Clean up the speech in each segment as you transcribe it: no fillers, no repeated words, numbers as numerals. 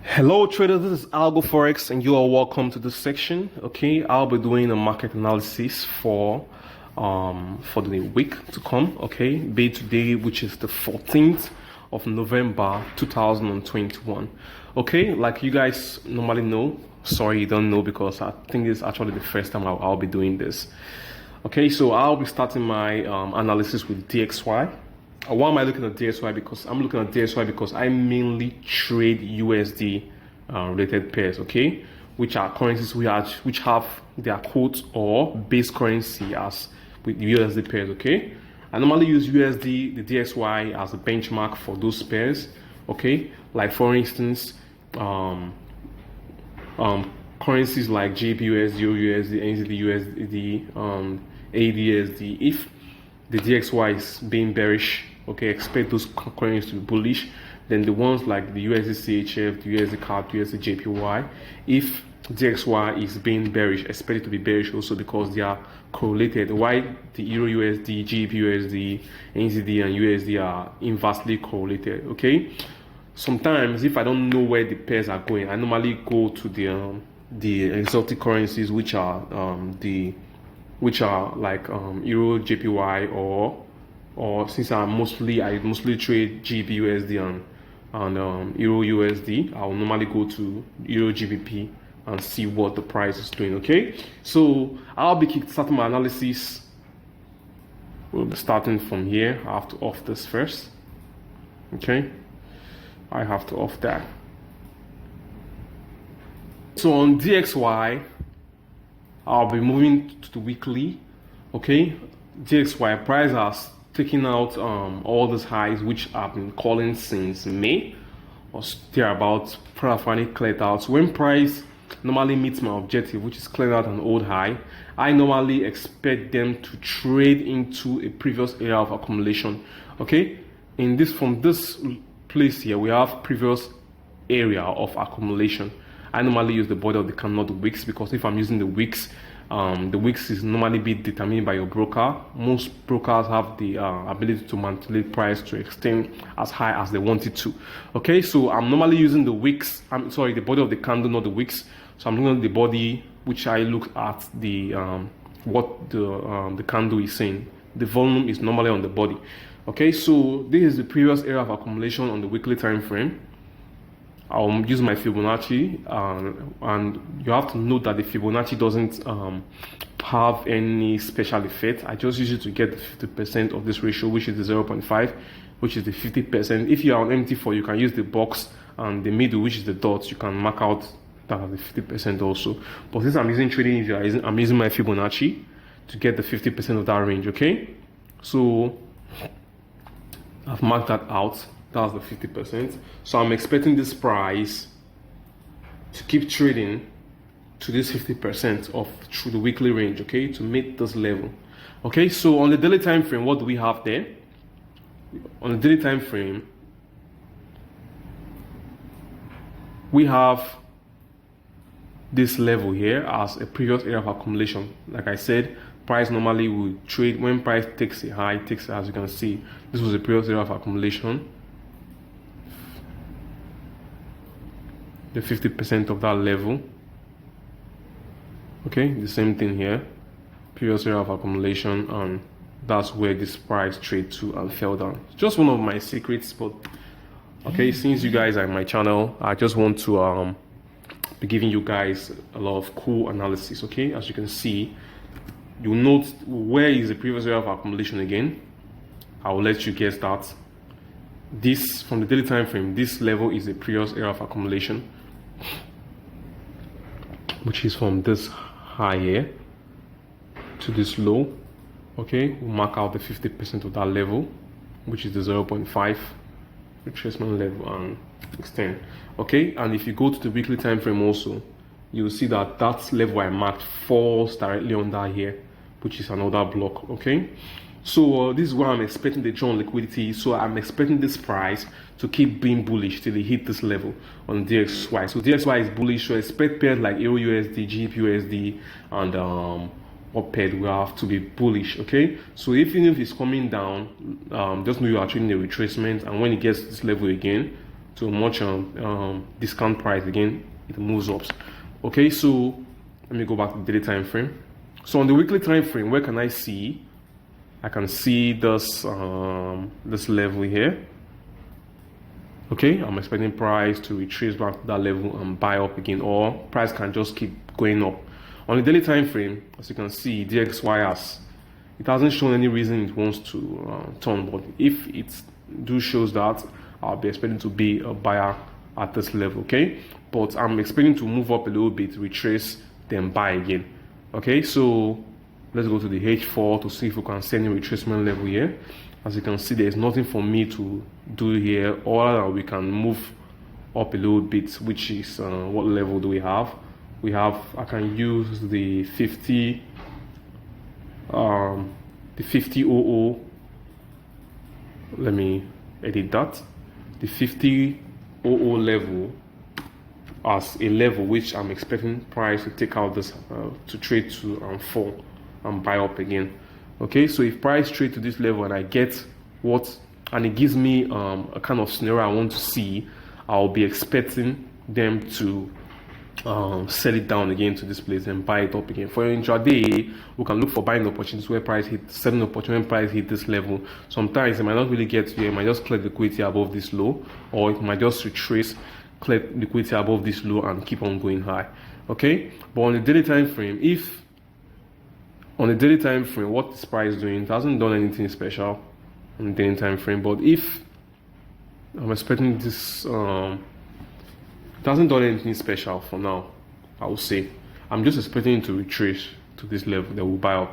Hello traders, this is Algo Forex and you are welcome to this section. Okay, I'll be doing a market analysis for the week to come. Okay, day today, which is the 14th of November 2021. Okay, like you guys normally know, sorry you don't know because I think it's actually the first time I'll be doing this. Okay, so I'll be starting my analysis with DXY. Why am I looking at DXY? Because I'm looking at DXY because I mainly trade USD related pairs, okay, which are currencies which have their quote or base currency as with USD pairs, okay. I normally use USD, the DXY as a benchmark for those pairs, okay. Like for instance, currencies like GBPUSD, USD, NZD, ADSD. If the DXY is being bearish, okay, expect those currencies to be bullish. Then the ones like the USDCHF, the USDCAD, USDJPY, if DXY is being bearish, expect it to be bearish also because they are correlated. Why the EURUSD, GBPUSD, NZD, and USD are inversely correlated, okay? Sometimes if I don't know where the pairs are going, I normally go to the exotic currencies, which are like EURGBP or since I mostly trade GBPUSD and EURUSD, I'll normally go to EURGBP and see what the price is doing. Okay, so I'll be starting my analysis. We'll be starting from here. I have to off this first. Okay, I have to off that. So on DXY, I'll be moving to the weekly. Okay, DXY price has taking out all these highs which I've been calling since May or thereabouts. Finally cleared out. So when price normally meets my objective, which is clearing out an old high, I normally expect them to trade into a previous area of accumulation. Okay, from this place here, we have previous area of accumulation. I normally use the body of the candle, not the wicks, because if I'm using the wicks is normally be determined by your broker. Most brokers have the ability to manipulate price to extend as high as they want it to. Okay, so I'm normally using the wicks. I'm sorry, the body of the candle, not the wicks. So I'm looking at the body, which I look at the what the candle is saying. The volume is normally on the body. Okay, so this is the previous area of accumulation on the weekly time frame. I'll use my Fibonacci, and you have to note that the Fibonacci doesn't have any special effect. I just use it to get the 50% of this ratio, which is the 0.5, which is the 50%. If you are on MT4, you can use the box and the middle, which is the dots. You can mark out that as the 50% also. But since I'm using trading, I'm using my Fibonacci to get the 50% of that range. Okay, so I've marked that out. That's the 50%. So I'm expecting this price to keep trading to this 50% of through the weekly range, okay, to meet this level. Okay, so on the daily time frame, what do we have there? On the daily time frame, we have this level here as a previous area of accumulation. Like I said, price normally will trade when price takes a high, as you can see, this was a previous area of accumulation. The 50% of that level. Okay, the same thing here, previous area of accumulation, and that's where this price trade to and fell down. Just one of my secrets, but okay, since you guys are in my channel, I just want to be giving you guys a lot of cool analysis. Okay, as you can see, you note where is the previous area of accumulation again. I will let you guess that. This from the daily time frame, this level is the previous area of accumulation, which is from this high here to this low. Okay, we'll mark out the 50% of that level, which is the 0.5 retracement level, and extend. Okay, and if you go to the weekly time frame also, you'll see that that level I marked falls directly on that here, which is another block. Okay, so this is where I'm expecting the drawn liquidity. So I'm expecting this price to keep being bullish till it hit this level on DXY. So DXY is bullish, so expect pairs like EURUSD, GBPUSD, and what pair we have to be bullish. Okay, so even if it's coming down, just know you are trading a retracement, and when it gets to this level again, to a much discount price again, it moves up. Okay, so let me go back to the daily time frame. So on the weekly time frame, where can I see? I can see this this level here. Okay, I'm expecting price to retrace back to that level and buy up again, or price can just keep going up. On the daily time frame, as you can see, DXY it hasn't shown any reason it wants to turn, but if it shows that, I'll be expecting to be a buyer at this level. Okay, but I'm expecting to move up a little bit, retrace, then buy again. Okay, so let's go to the H4 to see if we can see any retracement level here. As you can see, there's nothing for me to do here, or we can move up a little bit, which is what level do we have? I can use the 50 00. Let me edit that. The 50 00 level as a level which I'm expecting price to take out this to trade to fall and buy up again. Okay, so if price trade to this level and I get what, and it gives me a kind of scenario I want to see, I'll be expecting them to sell it down again to this place and buy it up again. For intraday, we can look for buying opportunities where price hit, selling opportunity when price hit this level. Sometimes it might not really get here, it might just clear liquidity above this low, or it might just retrace, clear liquidity above this low and keep on going high. Okay, but on the daily time frame, what is price doing? It hasn't done anything special on the daily time frame, but if I'm expecting this, it hasn't done anything special for now, I would say. I'm just expecting it to retrace to this level that will buy up.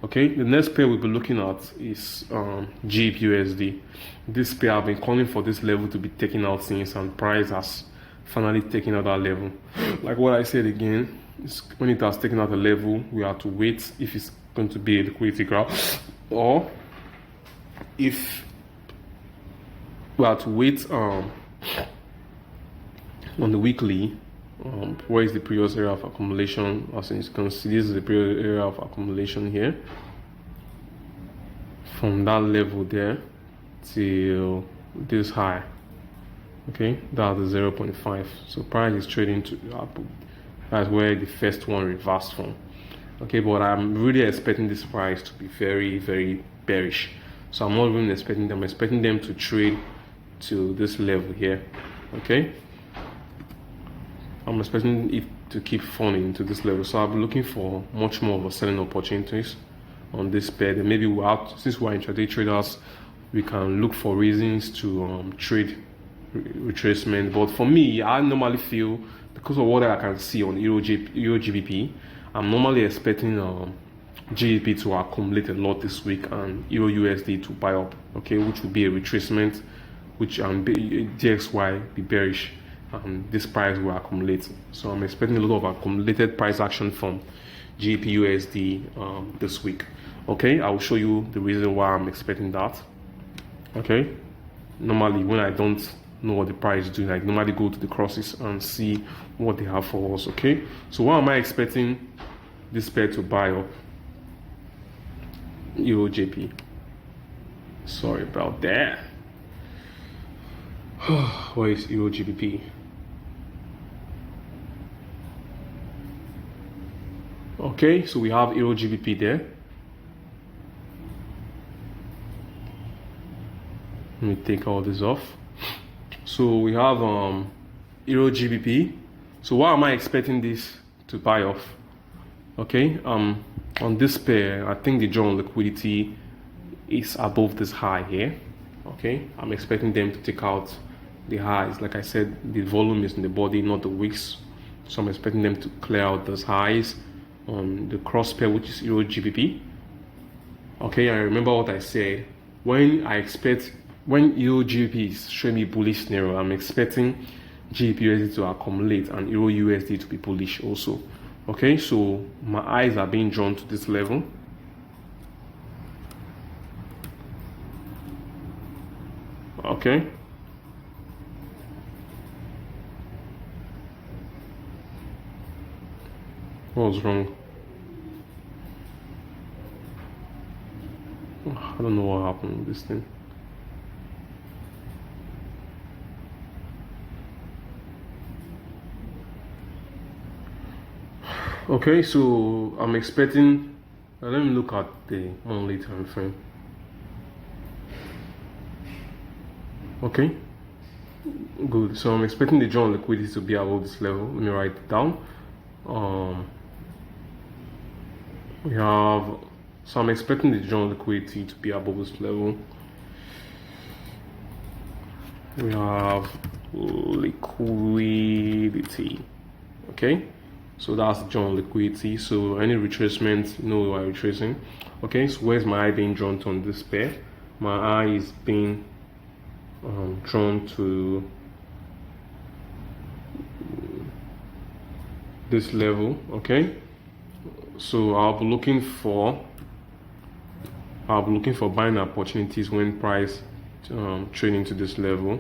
Okay, the next pair we'll be looking at is GBPUSD. This pair I've been calling for this level to be taken out since, and price has finally taken out that level. Like what I said again, when it has taken out a level, we have to wait if it's going to be a liquidity grab, or if we have to wait on the weekly. Where is the previous area of accumulation? As you can see, this is the previous area of accumulation here, from that level there till this high. Okay, that's the 0.5. So price is trading to that's where the first one reversed from. Okay, but I'm really expecting this price to be very, very bearish. So I'm not even expecting them. I'm expecting them to trade to this level here. Okay, I'm expecting it to keep falling to this level. So I'll be looking for much more of a selling opportunities on this pair. Then maybe since we're intraday traders, we can look for reasons to trade retracement. But for me, I normally feel, because of what I can see on EURGBP, I'm normally expecting GBP to accumulate a lot this week and EURUSD to buy up. Okay, which will be a retracement, which DXY be bearish, and this price will accumulate. So I'm expecting a lot of accumulated price action from GBPUSD this week. Okay, I will show you the reason why I'm expecting that. Okay, normally when I don't know what the price is doing, I normally go to the crosses and see what they have for us. Okay, so why am I expecting this pair to buy up? EURGBP. Sorry about that. Where is EURGBP? Okay, so we have EURGBP there. Let me take all this off. So we have EURGBP. So why am I expecting this to buy off? Okay, on this pair, I think the drawn liquidity is above this high here. Okay, I'm expecting them to take out the highs. Like I said, the volume is in the body, not the wicks. So I'm expecting them to clear out those highs on the cross pair, which is EURGBP. Okay, I remember what I said. When EURGBP is showing me bullish scenario, I'm expecting GBPUSD to accumulate and EURUSD to be bullish also. Okay, so my eyes are being drawn to this level. Okay, what was wrong? I don't know what happened with this thing. Okay, so I'm expecting, let me look at the monthly time frame. Okay, good. So I'm expecting the joint liquidity to be above this level. Let me write it down. We have, so I'm expecting the joint liquidity to be above this level. We have liquidity. Okay, so that's joint liquidity. So any retracement, you know, we are retracing. Okay, so where's my eye being drawn to on this pair? My eye is being drawn to this level. Okay, so I'll be looking for buying opportunities when price trading to this level.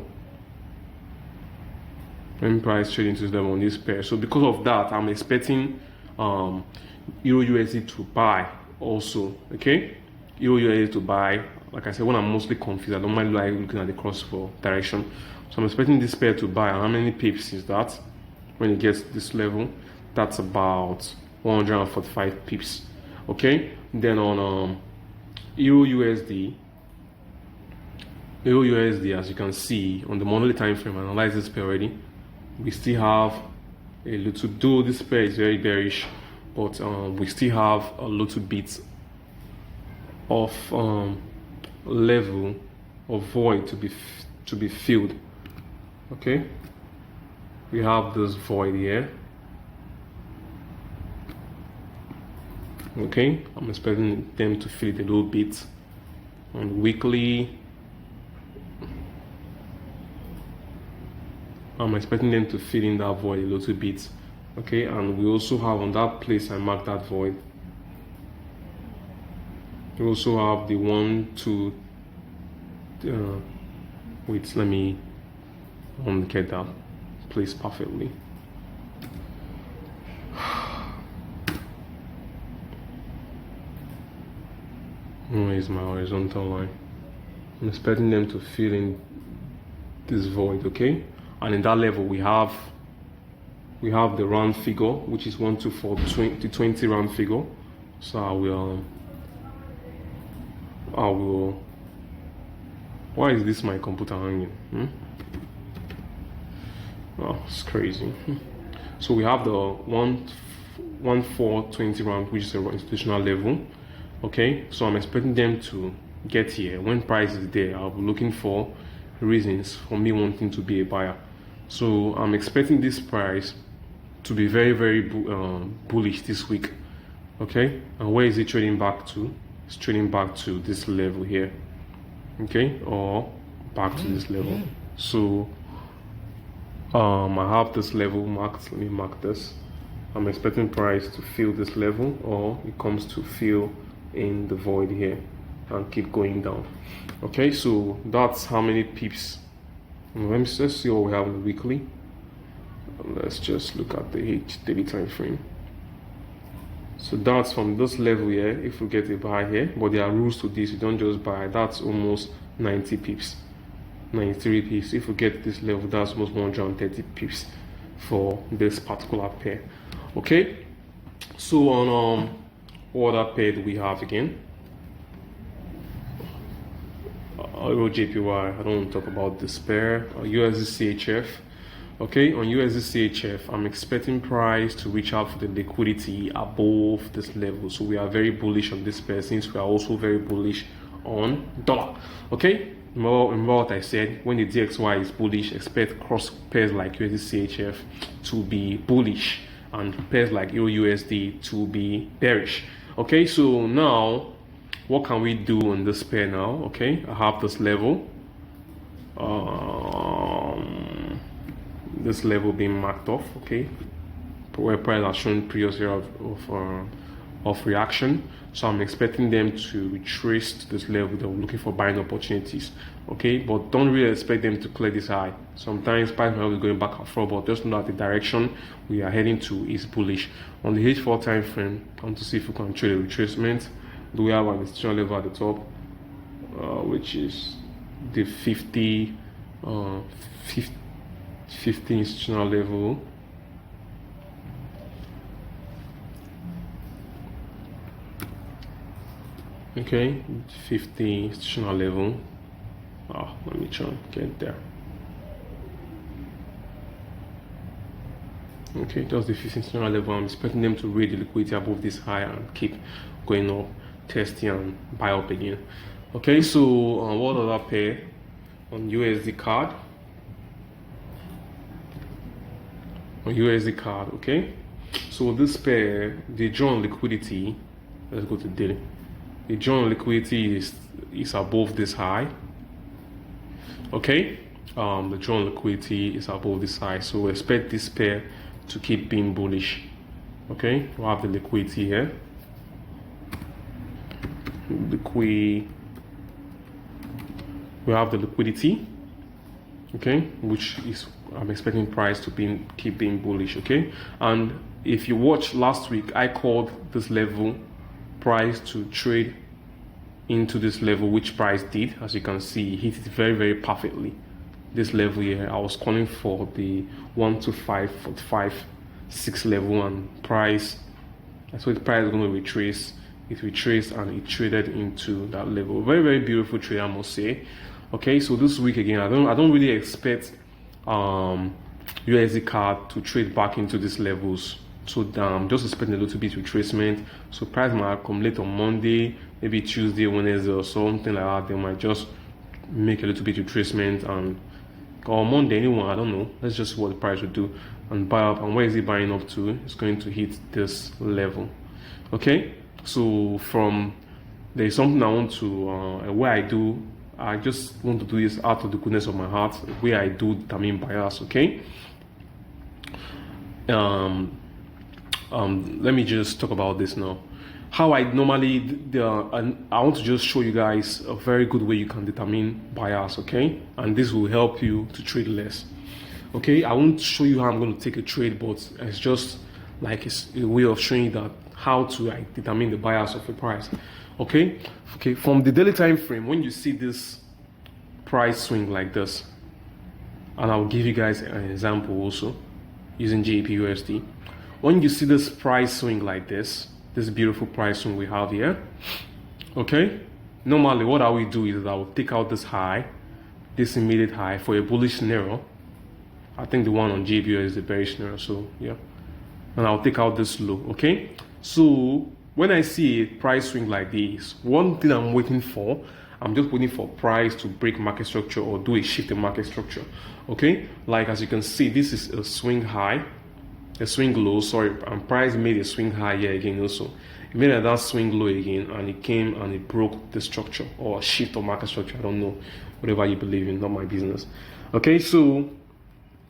When price trading to this level on this pair. So because of that, I'm expecting EURUSD to buy also. Okay, EURUSD to buy. Like I said, when I'm mostly confused, I don't mind like looking at the cross for direction. So I'm expecting this pair to buy. How many pips is that? When it gets to this level, that's about 145 pips. Okay, then on EURUSD, as you can see on the monthly time frame, analyze this pair already. We still have a little, though this pair is very bearish, but we still have a little bit of level of void to be filled. Okay, we have this void here. Okay, I'm expecting them to fill it a little bit on weekly. I'm expecting them to fill in that void a little bit. Okay, and we also have on that place I marked that void. We also have the 1, 2. Wait, let me get that place perfectly. Where is my horizontal line? I'm expecting them to fill in this void. Okay, and in that level we have the round figure, which is 1, 2, 4, 20 round figure. So I will why is this my computer hanging? Oh, it's crazy. So we have the 1, 4, 20 round, which is a institutional level. Okay, so I'm expecting them to get here. When price is there, I'll be looking for reasons for me wanting to be a buyer. So I'm expecting this price to be very, very bullish this week. Okay, and where is it trading back to? It's trading back to this level here. Okay, or back to this level. So I have this level marked. Let me mark this. I'm expecting price to fill this level, or it comes to fill in the void here and keep going down. Okay, so that's how many pips. Let's see what we have in the weekly. Let's just look at the daily time frame. So that's from this level here. If we get a buy here, but there are rules to this, you don't just buy. That's almost 90 pips, 93 pips. If we get this level, that's almost 130 pips for this particular pair. Okay, so on what other pair do we have again? EURGBP. I don't want to talk about this pair. USDCHF. Okay, on USDCHF, I'm expecting price to reach out for the liquidity above this level. So we are very bullish on this pair, since we are also very bullish on dollar. Okay, remember what I said, when the DXY is bullish, expect cross pairs like USDCHF to be bullish and pairs like EURUSD to be bearish. Okay, so now what can we do on this pair now? Okay, I have this level. This level being marked off. Okay, where price has shown previous area of reaction. So I'm expecting them to retrace to this level. They're looking for buying opportunities. Okay, but don't really expect them to clear this high. Sometimes price might be going back and forth, but just know that the direction we are heading to is bullish. On the H4 time frame, I want to see if we can trade a retracement. Do we have an institutional level at the top, which is the 50 institutional level. Okay, 50 institutional level. Let me try and get there. Okay, just the 50 institutional level. I'm expecting them to raise the liquidity above this high and keep going up, testing and buy up again. Okay, so what other pair on USDCAD? On USDCAD, okay. So this pair, the drawn liquidity. Let's go to daily. The drawn liquidity is above this high. Okay, the drawn liquidity is above this high, so we expect this pair to keep being bullish. Okay, we have the liquidity here. We have the liquidity. Okay, which is I'm expecting price to keep being bullish. Okay, and if you watched last week, I called this level price to trade into this level, which price did. As you can see, hit it very, very perfectly. This level here, I was calling for the 125.45.6 level, and price, that's what the price is going to retrace. It retraced and it traded into that level. Very, very beautiful trade, I must say. Okay, so this week again, I don't really expect USDCAD to trade back into these levels. So I'm just expecting a little bit retracement. So price might accumulate on Monday, maybe Tuesday, Wednesday, or something like that. They might just make a little bit retracement, and or Monday, anyone, I don't know. Let's just see what the price will do and buy up. And where is it buying up to? It's going to hit this level. Okay, so from there's something I want to where I just want to do this out of the goodness of my heart, where I do determine bias. Okay. Let me just talk about this now. How I normally, I want to just show you guys a very good way you can determine bias, okay? And this will help you to trade less. Okay, I won't show you how I'm going to take a trade, but it's just like it's a way of showing you that how to determine the bias of a price. Okay, from the daily time frame, when you see this price swing like this, and I'll give you guys an example also using GBPUSD. When you see this price swing like this beautiful price swing we have here, okay, normally what I will do is I will take out this high, this immediate high for a bullish scenario. I think the one on GBPUSD is a bearish scenario, so yeah, and I'll take out this low. Okay, so when I see a price swing like this, one thing I'm waiting for, I'm just waiting for price to break market structure or do a shift in market structure. Okay, like as you can see, this is a swing high, a swing low, sorry, and price made a swing high here again also. It made that swing low again, and it came and it broke the structure or a shift of market structure. I don't know, whatever you believe in, not my business. Okay, so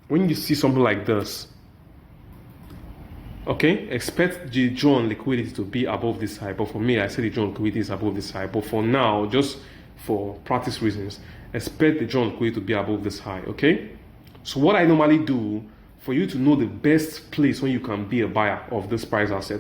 when you see something like this, okay, expect the drawn liquidity to be above this high. But for me, I said the drawn liquidity is above this high. But for now, just for practice reasons, expect the drawn liquidity to be above this high. Okay, so what I normally do for you to know the best place when you can be a buyer of this price asset,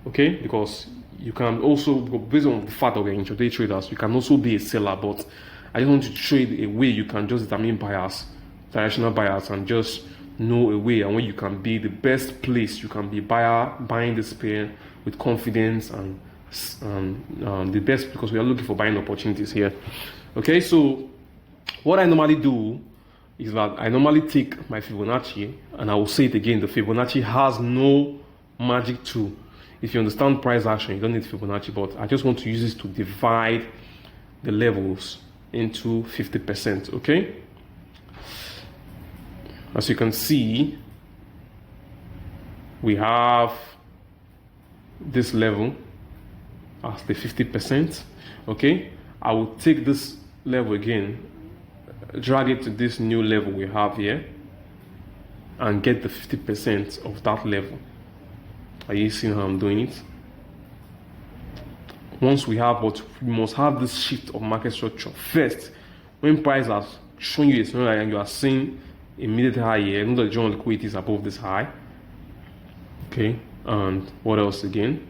okay, because you can also, based on the fact that we're intraday traders, you can also be a seller. But I just want to show you a way you can just determine buyers, directional buyers, and just know a way and when you can be the best place you can be buying this pair with confidence and the best, because we are looking for buying opportunities here. Okay, so what I normally do is that I normally take my Fibonacci, and I will say it again, the Fibonacci has no magic tool. If you understand price action, you don't need Fibonacci, but I just want to use this to divide the levels into 50%. Okay, as you can see, we have this level as the 50%. Okay, I will take this level again, drag it to this new level we have here, and get the 50% of that level. Are you seeing how I'm doing it? Once we have what we must have, this shift of market structure first. When price has shown you a scenario and you are seeing immediate high here, know that the general liquidity is above this high. Okay, and what else again?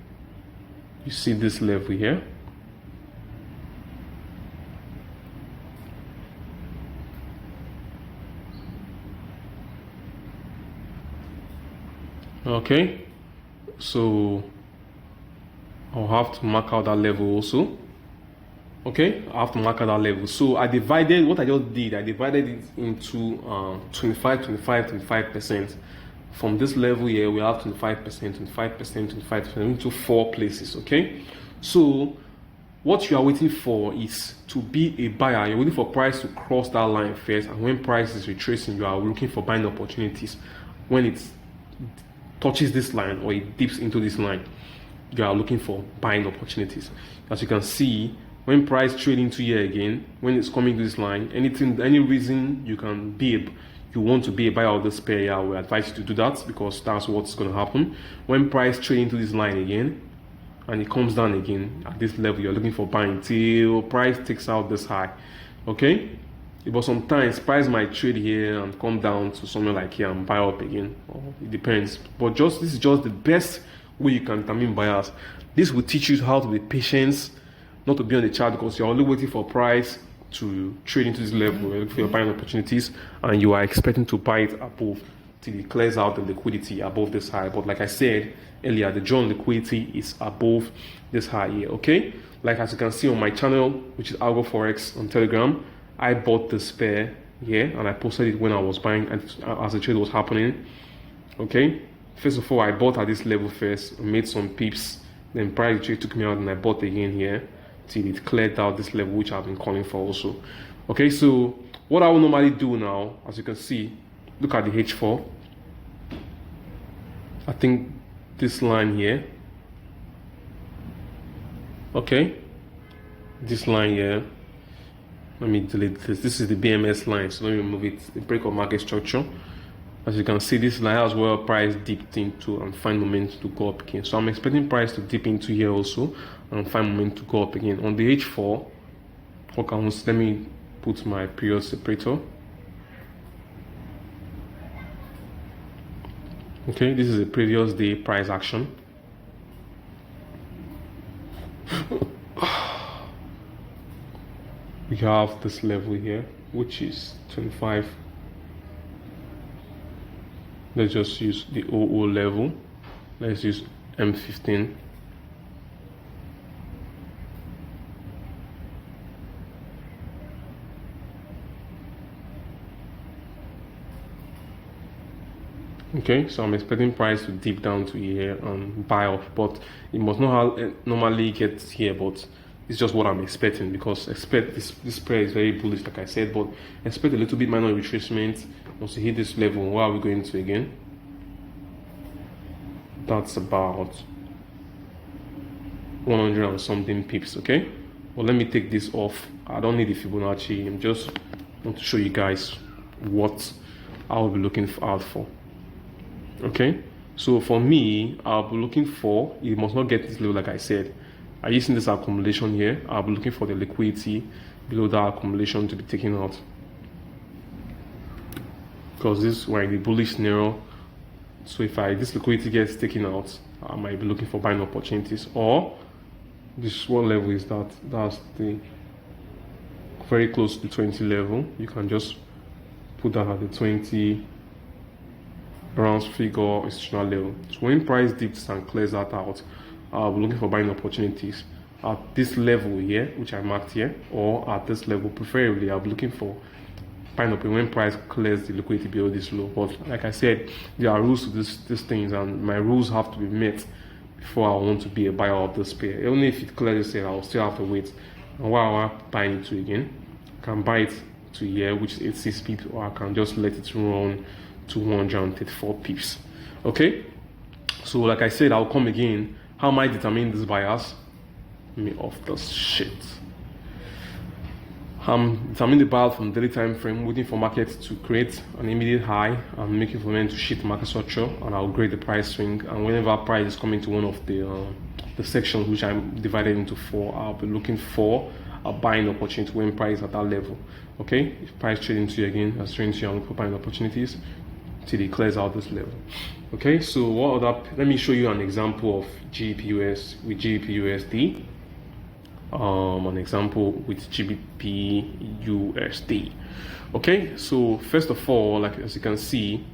You see this level here. Okay, so I'll have to mark out that level also. Okay, I have to mark at that level. So I divided what I just did. I divided it into 25%. From this level here, we have 25%, 25% into 4 places. Okay, so what you are waiting for is to be a buyer. You're waiting for price to cross that line first, and when price is retracing, you are looking for buying opportunities. When it touches this line or it dips into this line, you are looking for buying opportunities. As you can see, when price trade into here again, when it's coming to this line, any reason you want to be a buyer of this pair, I will advise you to do that, because that's what's going to happen. When price trade into this line again and it comes down again at this level, you're looking for buying till price takes out this high. Okay, but sometimes price might trade here and come down to somewhere like here and buy up again, it depends. But this is just the best way you can determine buyers. This will teach you how to be patient, not to be on the chart, because you're only waiting for price to trade into this level, you're looking for your buying opportunities, and you are expecting to buy it above till it clears out the liquidity above this high. But like I said earlier, the drawn liquidity is above this high here. Okay, like as you can see on my channel, which is Algo Forex on Telegram, I bought this pair here and I posted it when I was buying and as the trade was happening. Okay, first of all, I bought at this level first, made some pips, then price trade took me out and I bought again here till it cleared out this level, which I've been calling for also. Okay, so what I will normally do now, as you can see, look at the H4. I think this line here, okay, this line here, let me delete this is the BMS line, so let me remove it, the break of market structure. As you can see, this line as well, price dipped into and find momentum to go up again. So I'm expecting price to dip into here also and find momentum to go up again. On the H4, okay, let me put my period separator. Okay, this is a previous day price action. We have this level here, which is 25. Let's just use the OO level. Let's use M15. Okay, so I'm expecting price to dip down to here and buy off, but it must not normally get here, but it's just what I'm expecting, because expect this pair is very bullish, like I said, but expect a little bit minor retracement. Once you hit this level, what are we going to again? That's about 100 and something pips. Okay, well, let me take this off. I don't need the Fibonacci. I'm just want to show you guys what I'll be looking out for. Okay, so for me, I'll be looking for, it must not get this level, like I said. I'm using this accumulation here. I'll be looking for the liquidity below that accumulation to be taken out, because this we're in the bullish scenario. So if this liquidity gets taken out, I might be looking for buying opportunities. Or this one level is that's the very close to the 20 level. You can just put that at the 20 rounds figure institutional level. So when price dips and clears that out, I'll be looking for buying opportunities at this level here, which I marked here, or at this level. Preferably, I'll be looking for buying up when price clears the liquidity below this low. But like I said, there are rules to these things, and my rules have to be met before I want to be a buyer of this pair. Only if it clears this, I'll still have to wait. And while I'm buying it to again, I can buy it to here, which is 86 pips, or I can just let it run to 134 pips. Okay, so like I said, I'll come again. How am I determining these buyers? Let me off this shit. I'm determining the buyer from daily time frame, waiting for market to create an immediate high. I'm making for them to shift market structure, and I'll grade the price swing. And whenever price is coming to one of the sections which I'm divided into 4, I'll be looking for a buying opportunity when price is at that level. Okay, if price trading to you again, as trading to you, I'm looking for buying opportunities till it clears out this level. Okay, so what other? Let me show you an example of GBPUS with GBPUSD. An example with GBPUSD. Okay, so first of all, like as you can see,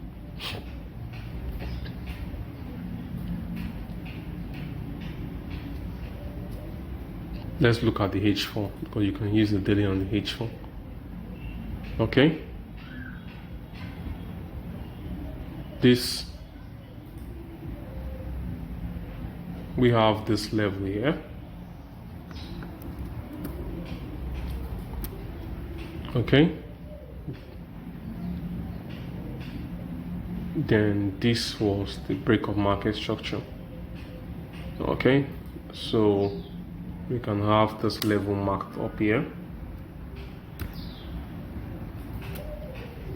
Let's look at the H4 because you can use the daily on the H4. Okay, this, we have this level here. Okay, then this was the break of market structure. Okay, so we can have this level marked up here.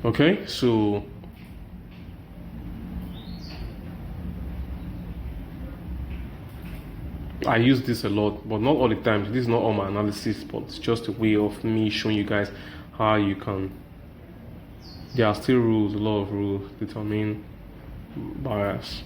Okay, so I use this a lot, but not all the time. This is not all my analysis, but it's just a way of me showing you guys how you can. There are still rules, a lot of rules determine bias.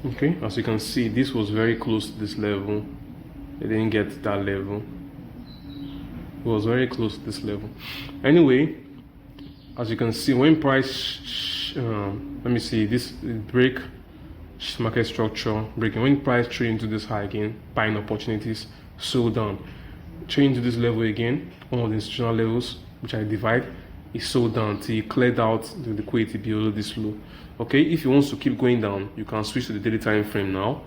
Okay, as you can see, this was very close to this level. It didn't get to that level. It was very close to this level. Anyway, as you can see, when price, let me see, this break market structure breaking. When price trade into this high again, buying opportunities, sold down, trade into this level again, one of the institutional levels, which I divide, is sold down till it cleared out the liquidity below this low. Okay, if you want to keep going down, you can switch to the daily time frame now.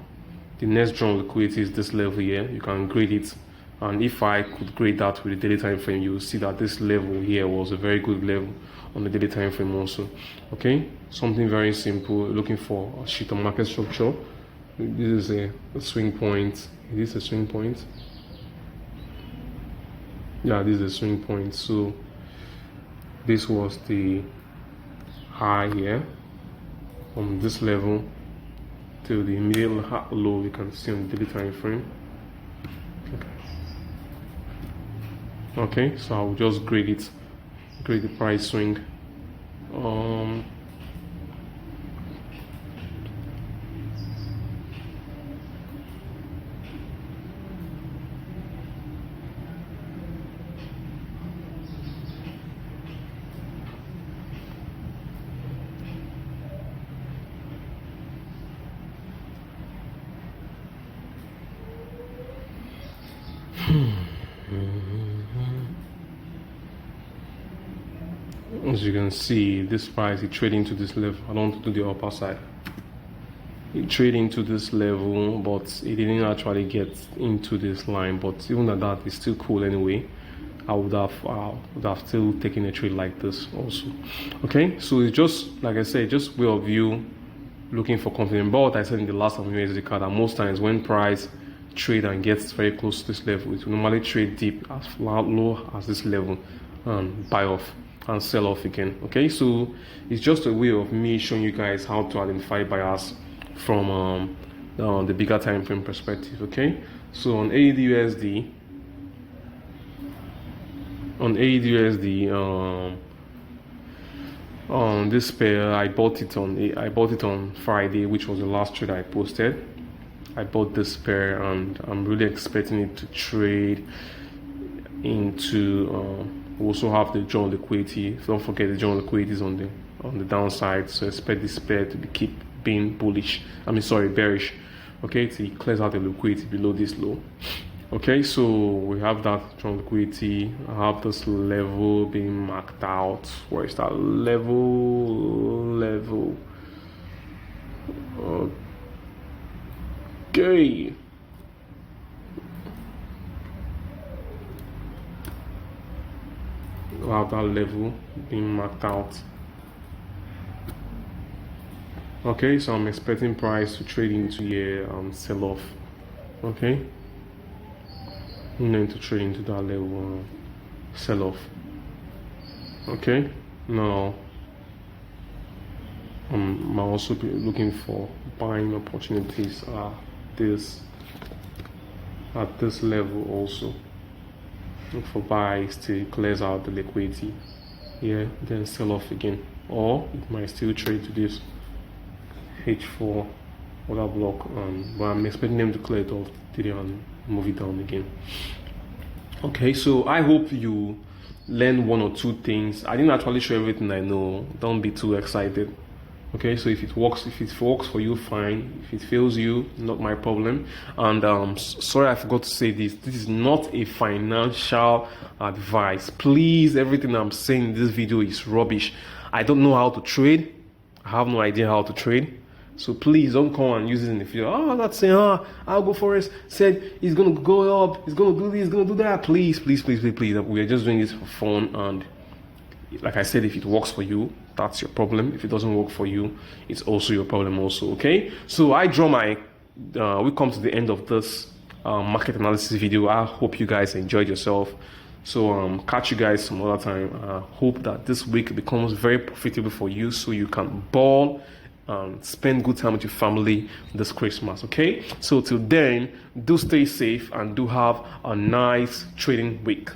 The next drawn liquidity is this level here. You can grade it, and if I could grade that with the daily time frame, you will see that this level here was a very good level on the daily time frame also. Okay, something very simple. Looking for a sheet of market structure. This is a swing point. Is this a swing point? Yeah, this is a swing point. So this was the high here from this level to the immediate low you can see on the daily time frame. Okay, so I'll just grade it, grade the price swing. As you can see, this price is trading to this level. I don't want to do the upper side. It traded to this level, but it didn't actually get into this line. But even at that, it's still cool anyway. I would have still taken a trade like this also. Okay, so it's just like I said, just way of you looking for confidence. But what I said in the last time USDCAD, that most times when price trade and gets very close to this level, it will normally trade deep as low as this level and buy off and sell off again. Okay, so it's just a way of me showing you guys how to identify bias from the bigger time frame perspective. Okay, so on AUD/USD, on this pair, I bought it on Friday, which was the last trade I posted. I bought this pair and I'm really expecting it to trade into we also have the drawn liquidity. Don't forget the drawn liquidity is on the downside, so expect this pair to keep being bullish. Bearish. Okay, till it clears out the liquidity below this low. Okay, so we have that drawn liquidity. I have this level being marked out. Where is that level? Okay. I have that level being marked out. Okay, so I'm expecting price to trade into here and sell off. Okay, I'm going to trade into that level, sell off. Okay, now I'm also looking for buying opportunities at this level also. Look for buys till it clears out the liquidity here, then sell off again, or it might still trade to this H4 order block, but I'm expecting them to clear it off today and move it down again. Okay, so I hope you learn one or two things. I didn't actually show everything I know. Don't be too excited. Okay, so if it works for you, fine. If it fails you, not my problem. And sorry, I forgot to say this. This is not a financial advice. Please, everything I'm saying in this video is rubbish. I don't know how to trade. I have no idea how to trade. So please don't come and use it in the future. Oh, that's saying, I'll go for it. Said he's gonna go up, he's gonna do this, he's gonna do that. Please, please, please, please, please. We are just doing this for fun. And like I said, if it works for you, that's your problem. If it doesn't work for you, it's also your problem also, okay? So I draw my, we come to the end of this market analysis video. I hope you guys enjoyed yourself. So catch you guys some other time. Hope that this week becomes very profitable for you so you can ball and spend good time with your family this Christmas, okay? So till then, do stay safe and do have a nice trading week.